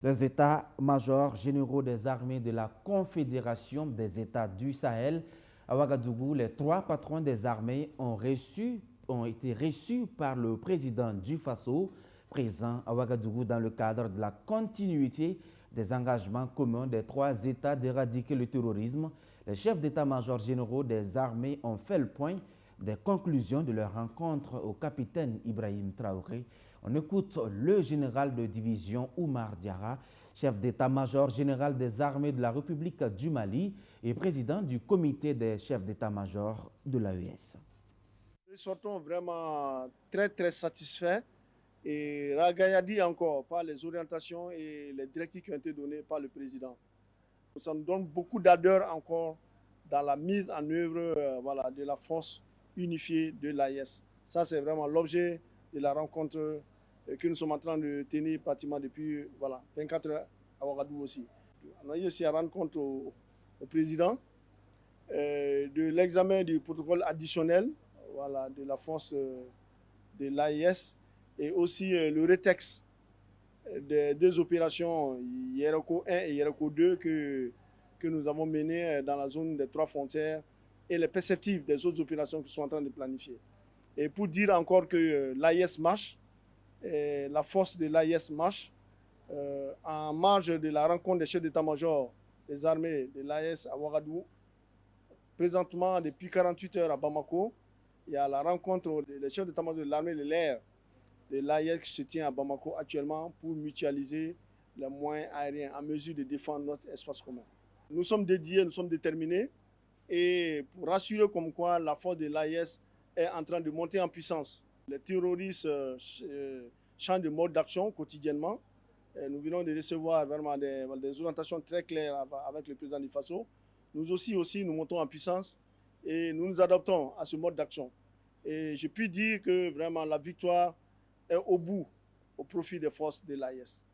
Les états-majors généraux des armées de la Confédération des États du Sahel à Ouagadougou, les trois patrons des armées ont été reçus par le président du Faso, présent à Ouagadougou dans le cadre de la continuité des engagements communs des trois États d'éradiquer le terrorisme. Les chefs d'état-major généraux des armées ont fait le point des conclusions de leur rencontre au capitaine Ibrahim Traoré. On écoute le général de division Oumar Diarra, chef d'état-major général des armées de la République du Mali et président du comité des chefs d'état-major de l'AES. Nous sortons vraiment très satisfaits et ragaillardis encore par les orientations et les directives qui ont été données par le président. Ça nous donne beaucoup d'ardeur encore dans la mise en œuvre de la force unifiée de l'AES. Ça, c'est vraiment l'objet de la rencontre que nous sommes en train de tenir pratiquement depuis 24 heures à Ouagadougou aussi. On a eu aussi à rendre compte au président de l'examen du protocole additionnel de la force de l'AES et aussi le rétexte des deux opérations Yeroko 1 et Yeroko 2 que nous avons menées dans la zone des trois frontières et les perspectives des autres opérations qui sont en train de planifier. Et pour dire encore que l'AES marche, la force de l'AES marche, en marge de la rencontre des chefs d'état-major des armées de l'AES à Ouagadougou, présentement depuis 48 heures à Bamako, il y a la rencontre des chefs d'état-major de l'armée de l'air de l'AES qui se tient à Bamako actuellement pour mutualiser les moyens aériens en mesure de défendre notre espace commun. Nous sommes dédiés, nous sommes déterminés et pour rassurer comme quoi la force de l'AES est en train de monter en puissance. Les terroristes changent de mode d'action quotidiennement. Et nous venons de recevoir vraiment des orientations très claires avec le président du Faso. Nous aussi, nous montons en puissance et nous nous adaptons à ce mode d'action. Et je puis dire que vraiment la victoire est au bout, au profit des forces de l'AES.